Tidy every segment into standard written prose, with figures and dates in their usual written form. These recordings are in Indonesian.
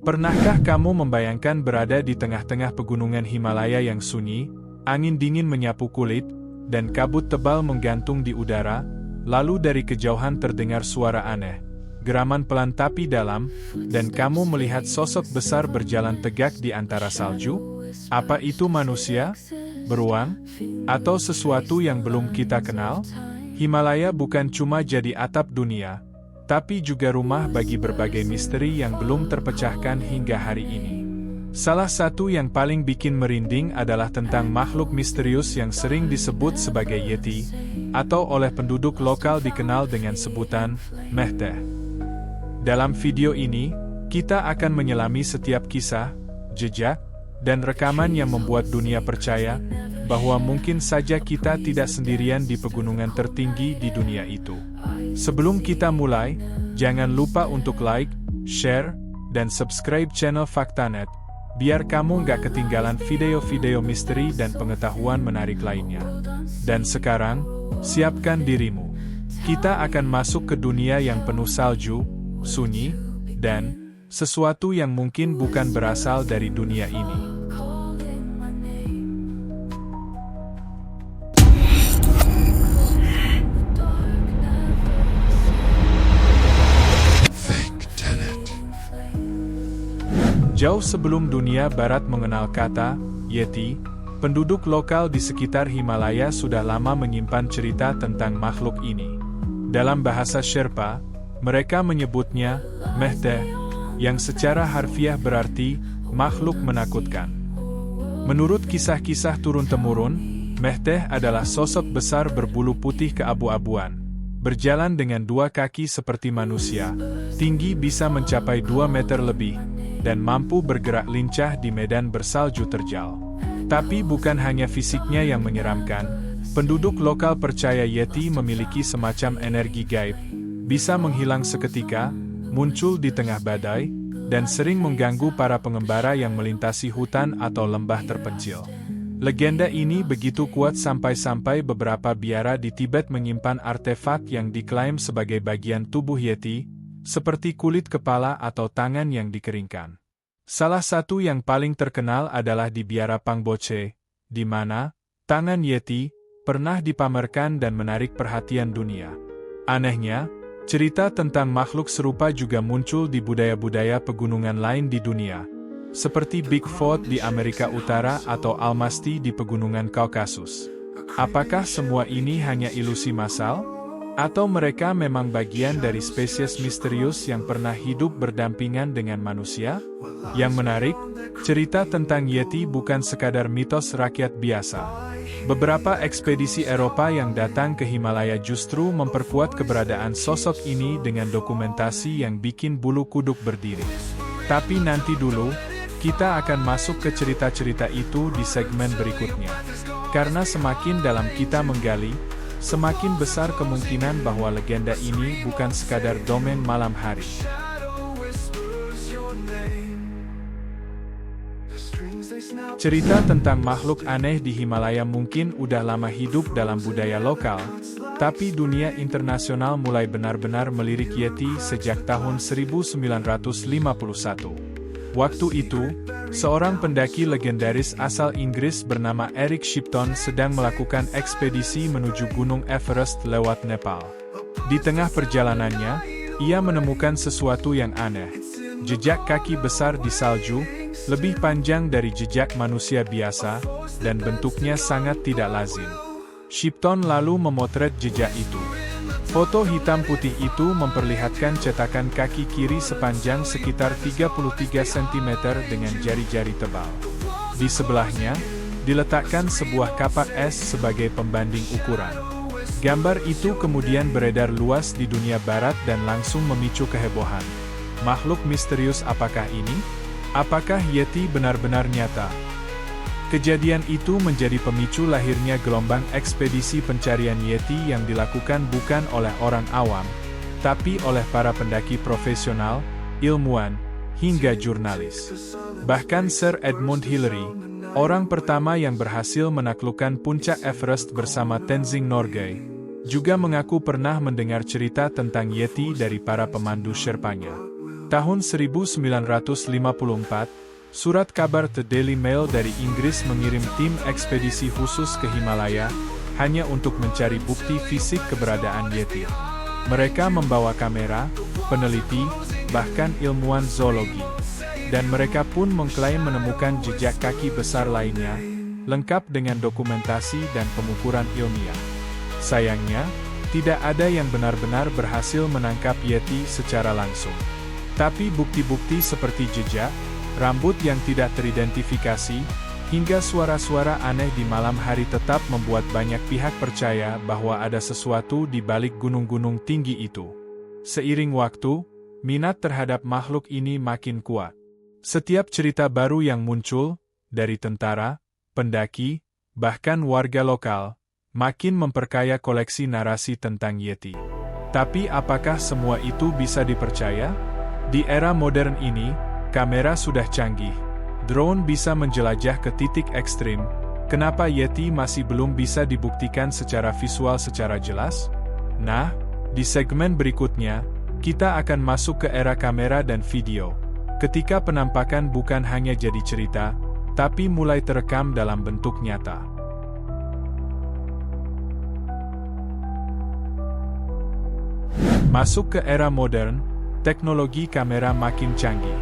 Pernahkah kamu membayangkan berada di tengah-tengah pegunungan Himalaya yang sunyi, angin dingin menyapu kulit, dan kabut tebal menggantung di udara, lalu dari kejauhan terdengar suara aneh, geraman pelan tapi dalam, dan kamu melihat sosok besar berjalan tegak di antara salju? Apa itu manusia, beruang, atau sesuatu yang belum kita kenal? Himalaya bukan cuma jadi atap dunia, tapi juga rumah bagi berbagai misteri yang belum terpecahkan hingga hari ini. Salah satu yang paling bikin merinding adalah tentang makhluk misterius yang sering disebut sebagai Yeti, atau oleh penduduk lokal dikenal dengan sebutan Mehteh. Dalam video ini, kita akan menyelami setiap kisah, jejak, dan rekaman yang membuat dunia percaya bahwa mungkin saja kita tidak sendirian di pegunungan tertinggi di dunia itu. Sebelum kita mulai, jangan lupa untuk like, share, dan subscribe channel Faktanet, biar kamu nggak ketinggalan video-video misteri dan pengetahuan menarik lainnya. Dan sekarang, siapkan dirimu. Kita akan masuk ke dunia yang penuh salju, sunyi, dan sesuatu yang mungkin bukan berasal dari dunia ini. Jauh sebelum dunia barat mengenal kata Yeti, penduduk lokal di sekitar Himalaya sudah lama menyimpan cerita tentang makhluk ini. Dalam bahasa Sherpa, mereka menyebutnya Mehteh, yang secara harfiah berarti makhluk menakutkan. Menurut kisah-kisah turun-temurun, Mehteh adalah sosok besar berbulu putih keabu-abuan, berjalan dengan dua kaki seperti manusia, tinggi bisa mencapai 2 meter lebih, dan mampu bergerak lincah di medan bersalju terjal. Tapi bukan hanya fisiknya yang menyeramkan, penduduk lokal percaya Yeti memiliki semacam energi gaib, bisa menghilang seketika, muncul di tengah badai, dan sering mengganggu para pengembara yang melintasi hutan atau lembah terpencil. Legenda ini begitu kuat sampai-sampai beberapa biara di Tibet menyimpan artefak yang diklaim sebagai bagian tubuh Yeti, seperti kulit kepala atau tangan yang dikeringkan. Salah satu yang paling terkenal adalah di biara Pangboche, di mana tangan Yeti pernah dipamerkan dan menarik perhatian dunia. Anehnya, cerita tentang makhluk serupa juga muncul di budaya-budaya pegunungan lain di dunia, seperti Bigfoot di Amerika Utara atau Almasti di pegunungan Kaukasus. Apakah semua ini hanya ilusi massal? Atau mereka memang bagian dari spesies misterius yang pernah hidup berdampingan dengan manusia? Yang menarik, cerita tentang Yeti bukan sekadar mitos rakyat biasa. Beberapa ekspedisi Eropa yang datang ke Himalaya justru memperkuat keberadaan sosok ini dengan dokumentasi yang bikin bulu kuduk berdiri. Tapi nanti dulu, kita akan masuk ke cerita-cerita itu di segmen berikutnya. Karena semakin dalam kita menggali, semakin besar kemungkinan bahwa legenda ini bukan sekadar dongeng malam hari. Cerita tentang makhluk aneh di Himalaya mungkin udah lama hidup dalam budaya lokal, tapi dunia internasional mulai benar-benar melirik Yeti sejak tahun 1951. Waktu itu, seorang pendaki legendaris asal Inggris bernama Eric Shipton sedang melakukan ekspedisi menuju Gunung Everest lewat Nepal. Di tengah perjalanannya, ia menemukan sesuatu yang aneh. Jejak kaki besar di salju, lebih panjang dari jejak manusia biasa, dan bentuknya sangat tidak lazim. Shipton lalu memotret jejak itu. Foto hitam putih itu memperlihatkan cetakan kaki kiri sepanjang sekitar 33 cm dengan jari-jari tebal. Di sebelahnya, diletakkan sebuah kapak es sebagai pembanding ukuran. Gambar itu kemudian beredar luas di dunia barat dan langsung memicu kehebohan. Makhluk misterius apakah ini? Apakah Yeti benar-benar nyata? Kejadian itu menjadi pemicu lahirnya gelombang ekspedisi pencarian Yeti yang dilakukan bukan oleh orang awam, tapi oleh para pendaki profesional, ilmuwan, hingga jurnalis. Bahkan Sir Edmund Hillary, orang pertama yang berhasil menaklukkan puncak Everest bersama Tenzing Norgay, juga mengaku pernah mendengar cerita tentang Yeti dari para pemandu Sherpanya. Tahun 1954, surat kabar The Daily Mail dari Inggris mengirim tim ekspedisi khusus ke Himalaya, hanya untuk mencari bukti fisik keberadaan Yeti. Mereka membawa kamera, peneliti, bahkan ilmuwan zoologi. Dan mereka pun mengklaim menemukan jejak kaki besar lainnya, lengkap dengan dokumentasi dan pengukuran ilmiah. Sayangnya, tidak ada yang benar-benar berhasil menangkap Yeti secara langsung. Tapi bukti-bukti seperti jejak, rambut yang tidak teridentifikasi, hingga suara-suara aneh di malam hari tetap membuat banyak pihak percaya bahwa ada sesuatu di balik gunung-gunung tinggi itu. Seiring waktu, minat terhadap makhluk ini makin kuat. Setiap cerita baru yang muncul, dari tentara, pendaki, bahkan warga lokal, makin memperkaya koleksi narasi tentang Yeti. Tapi apakah semua itu bisa dipercaya? Di era modern ini, kamera sudah canggih. Drone bisa menjelajah ke titik ekstrim. Kenapa Yeti masih belum bisa dibuktikan secara visual secara jelas? Nah, di segmen berikutnya, kita akan masuk ke era kamera dan video. Ketika penampakan bukan hanya jadi cerita, tapi mulai terekam dalam bentuk nyata. Masuk ke era modern, teknologi kamera makin canggih.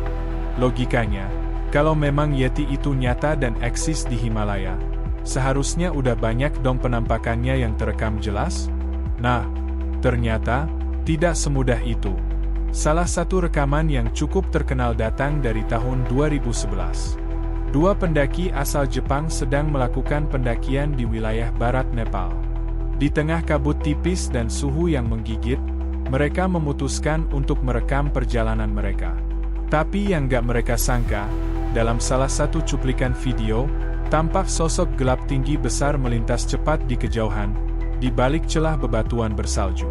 Logikanya, kalau memang Yeti itu nyata dan eksis di Himalaya, seharusnya udah banyak dong penampakannya yang terekam jelas? Nah, ternyata, tidak semudah itu. Salah satu rekaman yang cukup terkenal datang dari tahun 2011. Dua pendaki asal Jepang sedang melakukan pendakian di wilayah barat Nepal. Di tengah kabut tipis dan suhu yang menggigit, mereka memutuskan untuk merekam perjalanan mereka. Tapi yang gak mereka sangka, dalam salah satu cuplikan video, tampak sosok gelap tinggi besar melintas cepat di kejauhan, di balik celah bebatuan bersalju.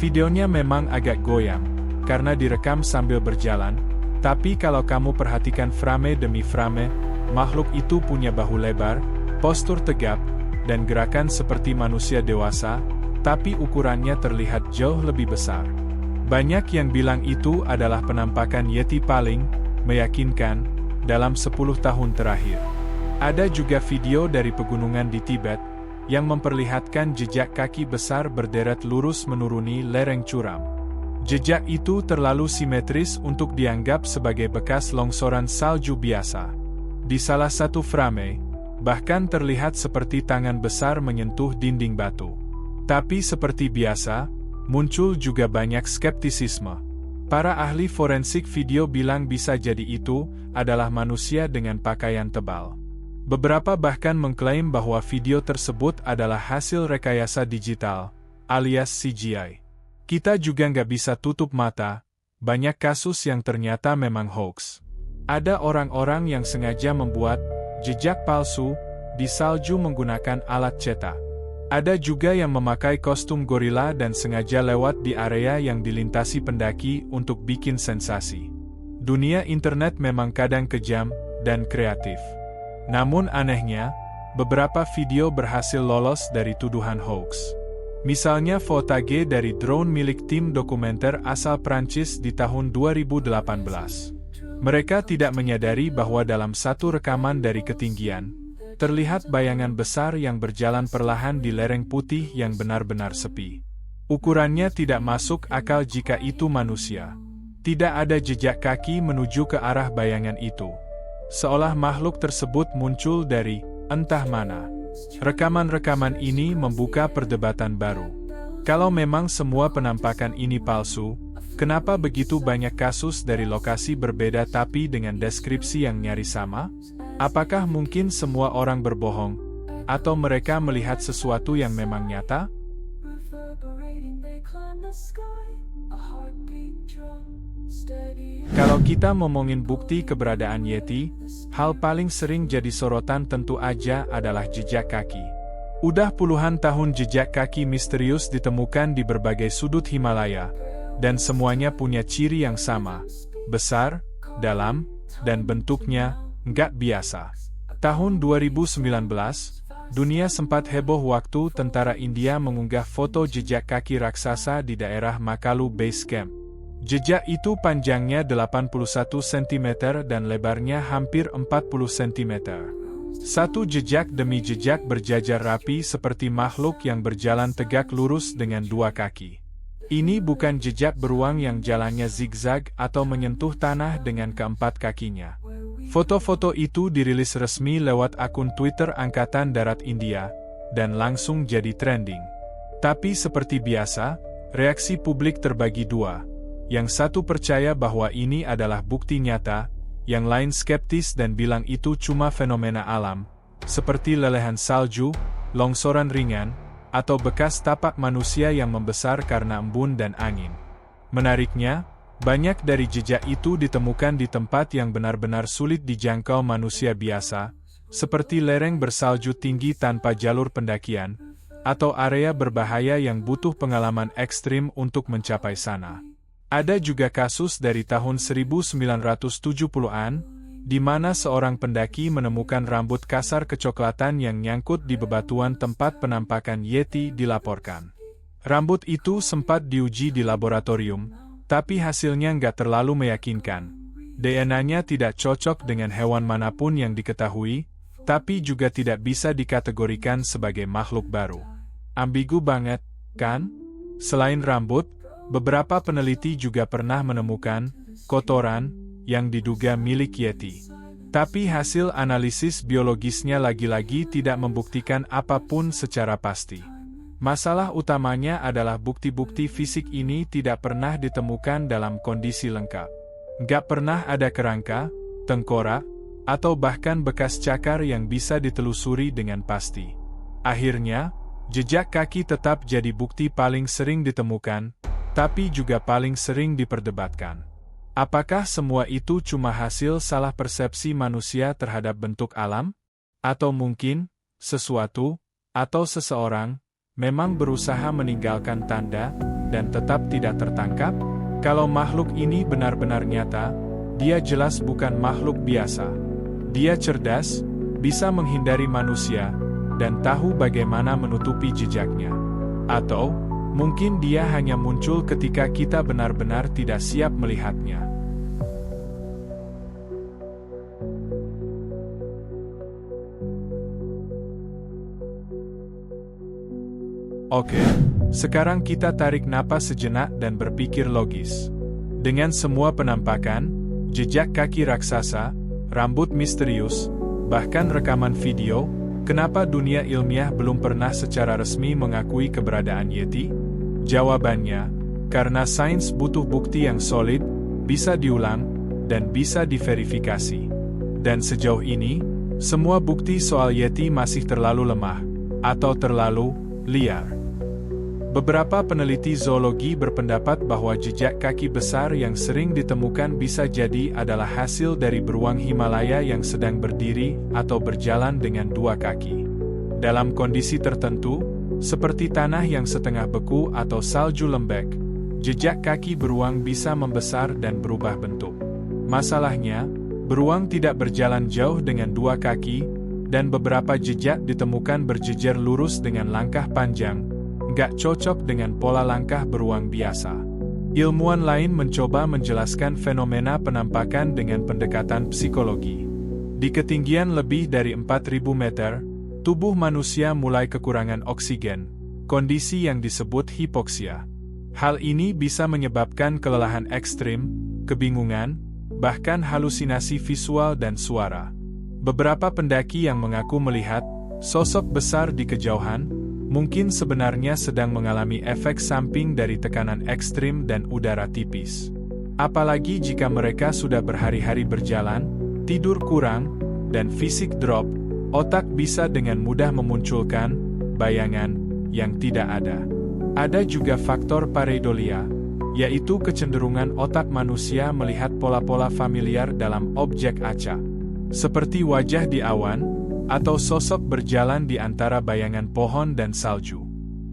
Videonya memang agak goyang, karena direkam sambil berjalan, tapi kalau kamu perhatikan frame demi frame, makhluk itu punya bahu lebar, postur tegap, dan gerakan seperti manusia dewasa, tapi ukurannya terlihat jauh lebih besar. Banyak yang bilang itu adalah penampakan Yeti paling meyakinkan dalam 10 tahun terakhir. Ada juga video dari pegunungan di Tibet yang memperlihatkan jejak kaki besar berderet lurus menuruni lereng curam. Jejak itu terlalu simetris untuk dianggap sebagai bekas longsoran salju biasa. Di salah satu frame, bahkan terlihat seperti tangan besar menyentuh dinding batu. Tapi seperti biasa, muncul juga banyak skeptisisme. Para ahli forensik video bilang bisa jadi itu adalah manusia dengan pakaian tebal. Beberapa bahkan mengklaim bahwa video tersebut adalah hasil rekayasa digital, alias CGI. Kita juga nggak bisa tutup mata, banyak kasus yang ternyata memang hoax. Ada orang-orang yang sengaja membuat jejak palsu di salju menggunakan alat cetak. Ada juga yang memakai kostum gorila dan sengaja lewat di area yang dilintasi pendaki untuk bikin sensasi. Dunia internet memang kadang kejam dan kreatif. Namun anehnya, beberapa video berhasil lolos dari tuduhan hoax. Misalnya footage dari drone milik tim dokumenter asal Prancis di tahun 2018. Mereka tidak menyadari bahwa dalam satu rekaman dari ketinggian, terlihat bayangan besar yang berjalan perlahan di lereng putih yang benar-benar sepi. Ukurannya tidak masuk akal jika itu manusia. Tidak ada jejak kaki menuju ke arah bayangan itu. Seolah makhluk tersebut muncul dari entah mana. Rekaman-rekaman ini membuka perdebatan baru. Kalau memang semua penampakan ini palsu, kenapa begitu banyak kasus dari lokasi berbeda tapi dengan deskripsi yang nyaris sama? Apakah mungkin semua orang berbohong? Atau mereka melihat sesuatu yang memang nyata? Kalau kita ngomongin bukti keberadaan Yeti, hal paling sering jadi sorotan tentu aja adalah jejak kaki. Udah puluhan tahun jejak kaki misterius ditemukan di berbagai sudut Himalaya, dan semuanya punya ciri yang sama, besar, dalam, dan bentuknya nggak biasa. Tahun 2019, dunia sempat heboh waktu tentara India mengunggah foto jejak kaki raksasa di daerah Makalu Base Camp. Jejak itu panjangnya 81 cm dan lebarnya hampir 40 cm. Satu jejak demi jejak berjajar rapi seperti makhluk yang berjalan tegak lurus dengan dua kaki. Ini bukan jejak beruang yang jalannya zigzag atau menyentuh tanah dengan keempat kakinya. Foto-foto itu dirilis resmi lewat akun Twitter Angkatan Darat India, dan langsung jadi trending. Tapi seperti biasa, reaksi publik terbagi dua. Yang satu percaya bahwa ini adalah bukti nyata, yang lain skeptis dan bilang itu cuma fenomena alam, seperti lelehan salju, longsoran ringan, atau bekas tapak manusia yang membesar karena embun dan angin. Menariknya, banyak dari jejak itu ditemukan di tempat yang benar-benar sulit dijangkau manusia biasa, seperti lereng bersalju tinggi tanpa jalur pendakian, atau area berbahaya yang butuh pengalaman ekstrim untuk mencapai sana. Ada juga kasus dari tahun 1970-an, di mana seorang pendaki menemukan rambut kasar kecoklatan yang nyangkut di bebatuan tempat penampakan Yeti dilaporkan. Rambut itu sempat diuji di laboratorium, tapi hasilnya nggak terlalu meyakinkan. DNA-nya tidak cocok dengan hewan manapun yang diketahui, tapi juga tidak bisa dikategorikan sebagai makhluk baru. Ambigu banget, kan? Selain rambut, beberapa peneliti juga pernah menemukan kotoran yang diduga milik Yeti. Tapi hasil analisis biologisnya lagi-lagi tidak membuktikan apapun secara pasti. Masalah utamanya adalah bukti-bukti fisik ini tidak pernah ditemukan dalam kondisi lengkap. Nggak pernah ada kerangka, tengkorak, atau bahkan bekas cakar yang bisa ditelusuri dengan pasti. Akhirnya, jejak kaki tetap jadi bukti paling sering ditemukan, tapi juga paling sering diperdebatkan. Apakah semua itu cuma hasil salah persepsi manusia terhadap bentuk alam? Atau mungkin, sesuatu, atau seseorang, memang berusaha meninggalkan tanda, dan tetap tidak tertangkap? Kalau makhluk ini benar-benar nyata, dia jelas bukan makhluk biasa. Dia cerdas, bisa menghindari manusia, dan tahu bagaimana menutupi jejaknya. Atau, mungkin dia hanya muncul ketika kita benar-benar tidak siap melihatnya. Oke, sekarang kita tarik napas sejenak dan berpikir logis. Dengan semua penampakan, jejak kaki raksasa, rambut misterius, bahkan rekaman video, kenapa dunia ilmiah belum pernah secara resmi mengakui keberadaan Yeti? Jawabannya, karena sains butuh bukti yang solid, bisa diulang, dan bisa diverifikasi. Dan sejauh ini, semua bukti soal Yeti masih terlalu lemah, atau terlalu liar. Beberapa peneliti zoologi berpendapat bahwa jejak kaki besar yang sering ditemukan bisa jadi adalah hasil dari beruang Himalaya yang sedang berdiri atau berjalan dengan dua kaki. Dalam kondisi tertentu, seperti tanah yang setengah beku atau salju lembek, jejak kaki beruang bisa membesar dan berubah bentuk. Masalahnya, beruang tidak berjalan jauh dengan dua kaki, dan beberapa jejak ditemukan berjejer lurus dengan langkah panjang, nggak cocok dengan pola langkah beruang biasa. Ilmuwan lain mencoba menjelaskan fenomena penampakan dengan pendekatan psikologi. Di ketinggian lebih dari 4.000 meter, tubuh manusia mulai kekurangan oksigen, kondisi yang disebut hipoksia. Hal ini bisa menyebabkan kelelahan ekstrim, kebingungan, bahkan halusinasi visual dan suara. Beberapa pendaki yang mengaku melihat sosok besar di kejauhan, mungkin sebenarnya sedang mengalami efek samping dari tekanan ekstrim dan udara tipis. Apalagi jika mereka sudah berhari-hari berjalan, tidur kurang, dan fisik drop, otak bisa dengan mudah memunculkan bayangan yang tidak ada. Ada juga faktor pareidolia, yaitu kecenderungan otak manusia melihat pola-pola familiar dalam objek acak, seperti wajah di awan, atau sosok berjalan di antara bayangan pohon dan salju.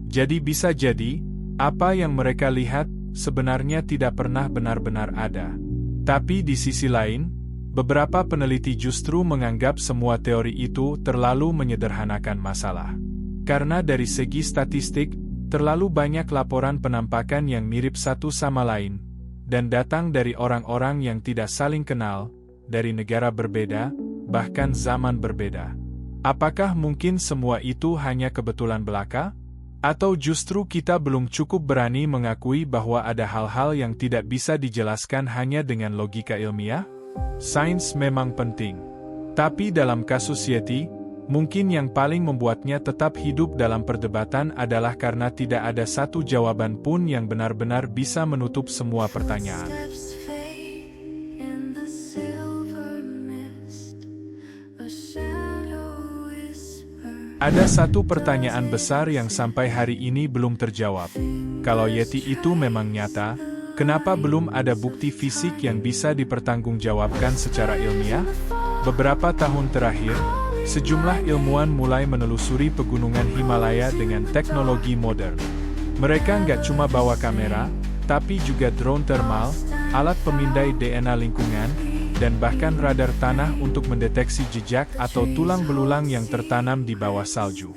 Jadi bisa jadi, apa yang mereka lihat sebenarnya tidak pernah benar-benar ada. Tapi di sisi lain, beberapa peneliti justru menganggap semua teori itu terlalu menyederhanakan masalah. Karena dari segi statistik, terlalu banyak laporan penampakan yang mirip satu sama lain, dan datang dari orang-orang yang tidak saling kenal, dari negara berbeda, bahkan zaman berbeda. Apakah mungkin semua itu hanya kebetulan belaka? Atau justru kita belum cukup berani mengakui bahwa ada hal-hal yang tidak bisa dijelaskan hanya dengan logika ilmiah? Sains memang penting. Tapi dalam kasus Yeti, mungkin yang paling membuatnya tetap hidup dalam perdebatan adalah karena tidak ada satu jawaban pun yang benar-benar bisa menutup semua pertanyaan. Ada satu pertanyaan besar yang sampai hari ini belum terjawab. Kalau Yeti itu memang nyata, kenapa belum ada bukti fisik yang bisa dipertanggungjawabkan secara ilmiah? Beberapa tahun terakhir, sejumlah ilmuwan mulai menelusuri pegunungan Himalaya dengan teknologi modern. Mereka nggak cuma bawa kamera, tapi juga drone thermal, alat pemindai DNA lingkungan, dan bahkan radar tanah untuk mendeteksi jejak atau tulang belulang yang tertanam di bawah salju.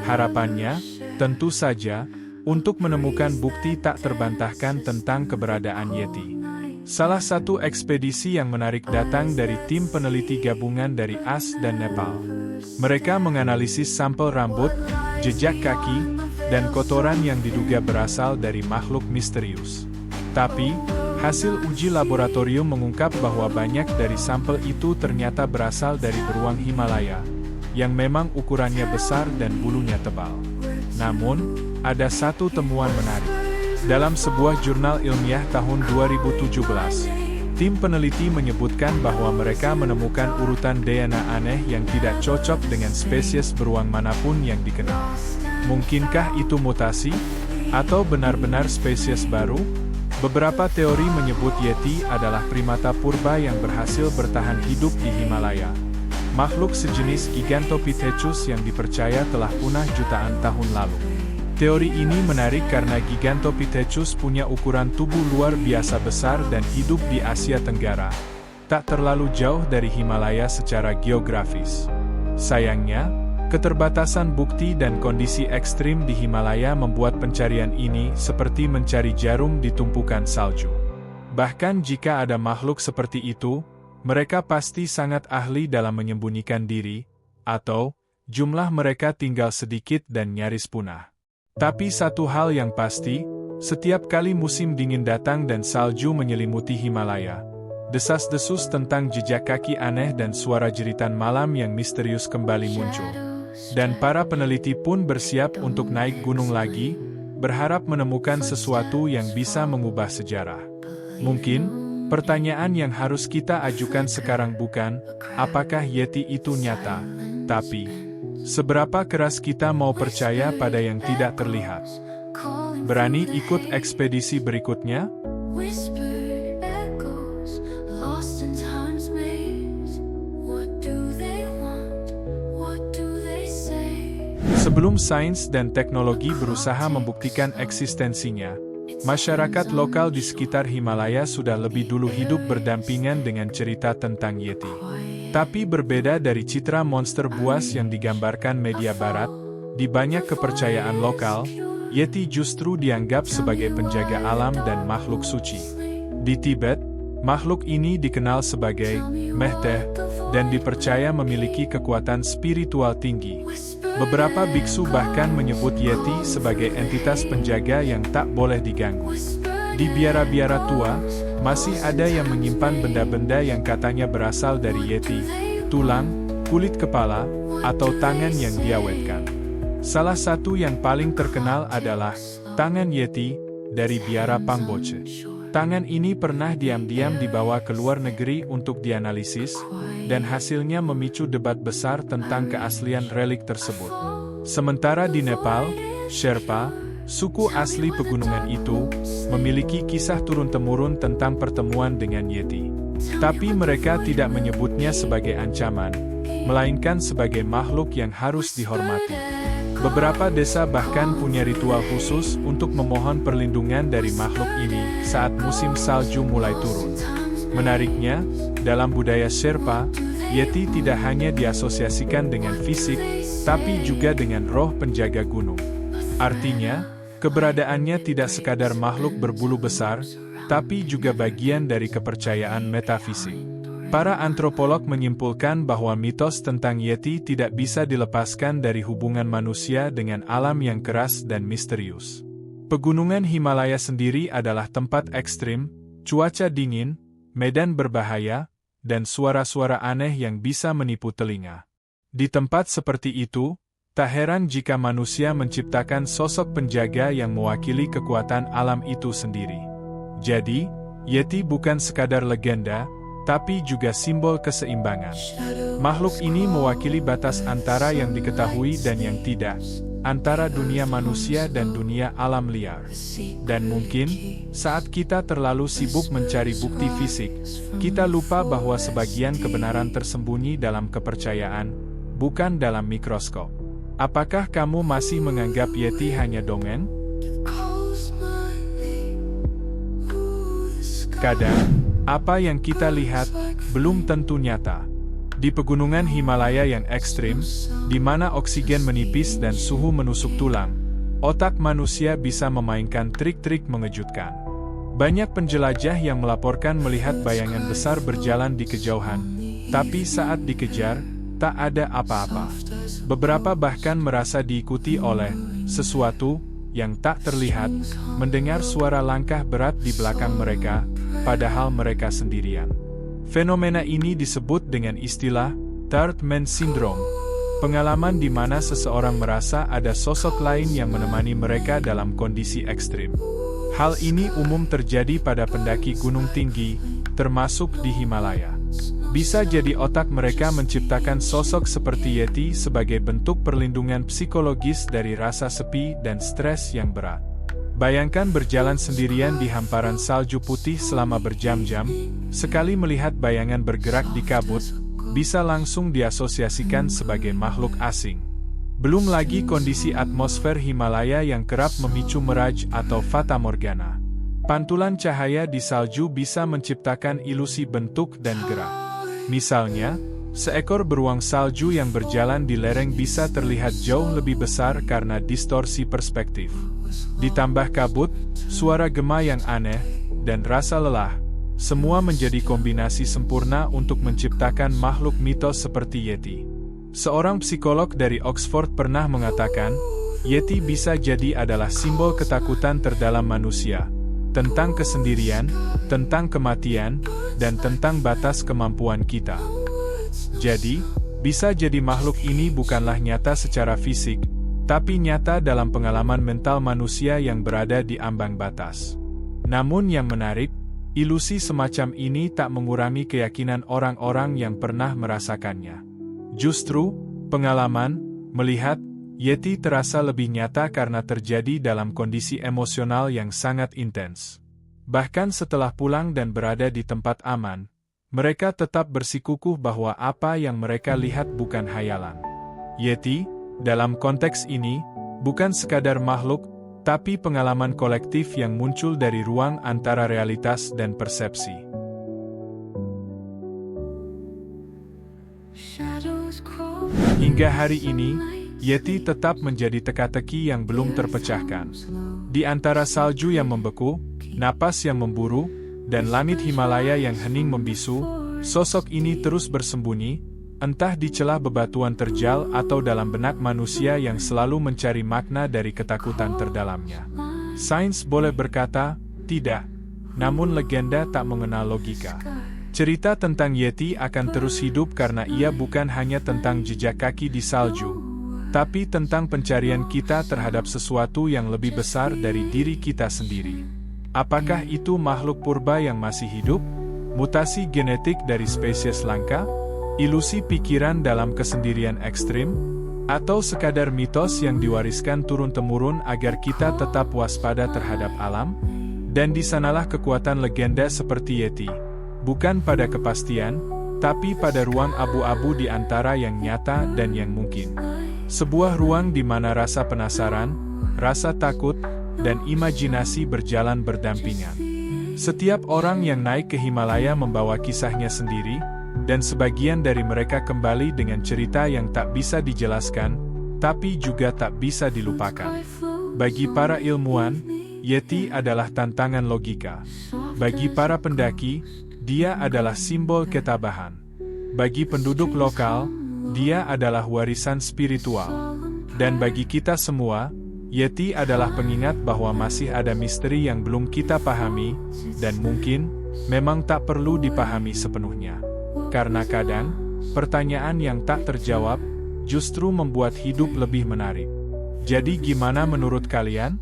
Harapannya, tentu saja, untuk menemukan bukti tak terbantahkan tentang keberadaan Yeti. Salah satu ekspedisi yang menarik datang dari tim peneliti gabungan dari AS dan Nepal. Mereka menganalisis sampel rambut, jejak kaki, dan kotoran yang diduga berasal dari makhluk misterius. Tapi, hasil uji laboratorium mengungkap bahwa banyak dari sampel itu ternyata berasal dari beruang Himalaya, yang memang ukurannya besar dan bulunya tebal. Namun, ada satu temuan menarik. Dalam sebuah jurnal ilmiah tahun 2017, tim peneliti menyebutkan bahwa mereka menemukan urutan DNA aneh yang tidak cocok dengan spesies beruang manapun yang dikenal. Mungkinkah itu mutasi? Atau benar-benar spesies baru? Beberapa teori menyebut Yeti adalah primata purba yang berhasil bertahan hidup di Himalaya. Makhluk sejenis Gigantopithecus yang dipercaya telah punah jutaan tahun lalu. Teori ini menarik karena Gigantopithecus punya ukuran tubuh luar biasa besar dan hidup di Asia Tenggara, tak terlalu jauh dari Himalaya secara geografis. Sayangnya, keterbatasan bukti dan kondisi ekstrim di Himalaya membuat pencarian ini seperti mencari jarum di tumpukan salju. Bahkan jika ada makhluk seperti itu, mereka pasti sangat ahli dalam menyembunyikan diri, atau jumlah mereka tinggal sedikit dan nyaris punah. Tapi satu hal yang pasti, setiap kali musim dingin datang dan salju menyelimuti Himalaya, desas-desus tentang jejak kaki aneh dan suara jeritan malam yang misterius kembali muncul. Dan para peneliti pun bersiap untuk naik gunung lagi, berharap menemukan sesuatu yang bisa mengubah sejarah. Mungkin, pertanyaan yang harus kita ajukan sekarang bukan, apakah Yeti itu nyata, tapi, seberapa keras kita mau percaya pada yang tidak terlihat? Berani ikut ekspedisi berikutnya? Sebelum sains dan teknologi berusaha membuktikan eksistensinya, masyarakat lokal di sekitar Himalaya sudah lebih dulu hidup berdampingan dengan cerita tentang Yeti. Tapi berbeda dari citra monster buas yang digambarkan media barat, di banyak kepercayaan lokal, Yeti justru dianggap sebagai penjaga alam dan makhluk suci. Di Tibet, makhluk ini dikenal sebagai Mehteh, dan dipercaya memiliki kekuatan spiritual tinggi. Beberapa biksu bahkan menyebut Yeti sebagai entitas penjaga yang tak boleh diganggu. Di biara-biara tua, masih ada yang menyimpan benda-benda yang katanya berasal dari Yeti, tulang, kulit kepala, atau tangan yang diawetkan. Salah satu yang paling terkenal adalah tangan Yeti dari biara Pangboche. Tangan ini pernah diam-diam dibawa ke luar negeri untuk dianalisis, dan hasilnya memicu debat besar tentang keaslian relik tersebut. Sementara di Nepal, Sherpa, suku asli pegunungan itu, memiliki kisah turun-temurun tentang pertemuan dengan Yeti. Tapi mereka tidak menyebutnya sebagai ancaman, melainkan sebagai makhluk yang harus dihormati. Beberapa desa bahkan punya ritual khusus untuk memohon perlindungan dari makhluk ini saat musim salju mulai turun. Menariknya, dalam budaya Sherpa, Yeti tidak hanya diasosiasikan dengan fisik, tapi juga dengan roh penjaga gunung. Artinya, Keberadaannya tidak sekadar makhluk berbulu besar, tapi juga bagian dari kepercayaan metafisik. Para antropolog menyimpulkan bahwa mitos tentang Yeti tidak bisa dilepaskan dari hubungan manusia dengan alam yang keras dan misterius. Pegunungan Himalaya sendiri adalah tempat ekstrim, cuaca dingin, medan berbahaya, dan suara-suara aneh yang bisa menipu telinga. Di tempat seperti itu, tak heran jika manusia menciptakan sosok penjaga yang mewakili kekuatan alam itu sendiri. Jadi, Yeti bukan sekadar legenda, tapi juga simbol keseimbangan. Makhluk ini mewakili batas antara yang diketahui dan yang tidak, antara dunia manusia dan dunia alam liar. Dan mungkin, saat kita terlalu sibuk mencari bukti fisik, kita lupa bahwa sebagian kebenaran tersembunyi dalam kepercayaan, bukan dalam mikroskop. Apakah kamu masih menganggap Yeti hanya dongeng? Kadang, apa yang kita lihat belum tentu nyata. Di pegunungan Himalaya yang ekstrim, di mana oksigen menipis dan suhu menusuk tulang, otak manusia bisa memainkan trik-trik mengejutkan. Banyak penjelajah yang melaporkan melihat bayangan besar berjalan di kejauhan, tapi saat dikejar, tak ada apa-apa. Beberapa bahkan merasa diikuti oleh sesuatu yang tak terlihat, mendengar suara langkah berat di belakang mereka, padahal mereka sendirian. Fenomena ini disebut dengan istilah third man syndrome, pengalaman di mana seseorang merasa ada sosok lain yang menemani mereka dalam kondisi ekstrim. Hal ini umum terjadi pada pendaki gunung tinggi, termasuk di Himalaya. Bisa jadi otak mereka menciptakan sosok seperti Yeti sebagai bentuk perlindungan psikologis dari rasa sepi dan stres yang berat. Bayangkan berjalan sendirian di hamparan salju putih selama berjam-jam, sekali melihat bayangan bergerak di kabut, bisa langsung diasosiasikan sebagai makhluk asing. Belum lagi kondisi atmosfer Himalaya yang kerap memicu mirage atau fata morgana. Pantulan cahaya di salju bisa menciptakan ilusi bentuk dan gerak. Misalnya, seekor beruang salju yang berjalan di lereng bisa terlihat jauh lebih besar karena distorsi perspektif. Ditambah kabut, suara gema yang aneh, dan rasa lelah, semua menjadi kombinasi sempurna untuk menciptakan makhluk mitos seperti Yeti. Seorang psikolog dari Oxford pernah mengatakan, Yeti bisa jadi adalah simbol ketakutan terdalam manusia, tentang kesendirian, tentang kematian, dan tentang batas kemampuan kita. Jadi, bisa jadi makhluk ini bukanlah nyata secara fisik, tapi nyata dalam pengalaman mental manusia yang berada di ambang batas. Namun yang menarik, ilusi semacam ini tak mengurangi keyakinan orang-orang yang pernah merasakannya. Justru, pengalaman, melihat, Yeti terasa lebih nyata karena terjadi dalam kondisi emosional yang sangat intens. Bahkan setelah pulang dan berada di tempat aman, mereka tetap bersikukuh bahwa apa yang mereka lihat bukan hayalan. Yeti, dalam konteks ini, bukan sekadar makhluk, tapi pengalaman kolektif yang muncul dari ruang antara realitas dan persepsi. Hingga hari ini, Yeti tetap menjadi teka-teki yang belum terpecahkan. Di antara salju yang membeku, napas yang memburu, dan langit Himalaya yang hening membisu, sosok ini terus bersembunyi, entah di celah bebatuan terjal atau dalam benak manusia yang selalu mencari makna dari ketakutan terdalamnya. Sains boleh berkata, tidak, namun legenda tak mengenal logika. Cerita tentang Yeti akan terus hidup karena ia bukan hanya tentang jejak kaki di salju, tapi tentang pencarian kita terhadap sesuatu yang lebih besar dari diri kita sendiri. Apakah itu makhluk purba yang masih hidup? Mutasi genetik dari spesies langka? Ilusi pikiran dalam kesendirian ekstrim? Atau sekadar mitos yang diwariskan turun-temurun agar kita tetap waspada terhadap alam? Dan di sanalah kekuatan legenda seperti Yeti. Bukan pada kepastian, tapi pada ruang abu-abu di antara yang nyata dan yang mungkin. Sebuah ruang di mana rasa penasaran, rasa takut, dan imajinasi berjalan berdampingan. Setiap orang yang naik ke Himalaya membawa kisahnya sendiri, dan sebagian dari mereka kembali dengan cerita yang tak bisa dijelaskan, tapi juga tak bisa dilupakan. Bagi para ilmuwan, Yeti adalah tantangan logika. Bagi para pendaki, dia adalah simbol ketabahan. Bagi penduduk lokal, dia adalah warisan spiritual. Dan bagi kita semua, Yeti adalah pengingat bahwa masih ada misteri yang belum kita pahami, dan mungkin memang tak perlu dipahami sepenuhnya. Karena kadang, pertanyaan yang tak terjawab justru membuat hidup lebih menarik. Jadi gimana menurut kalian?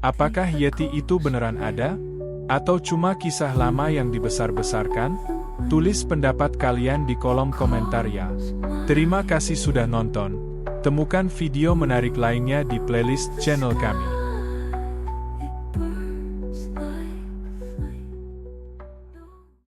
Apakah Yeti itu beneran ada? Atau cuma kisah lama yang dibesar-besarkan? Tulis pendapat kalian di kolom komentar ya. Terima kasih sudah nonton. Temukan video menarik lainnya di playlist channel kami.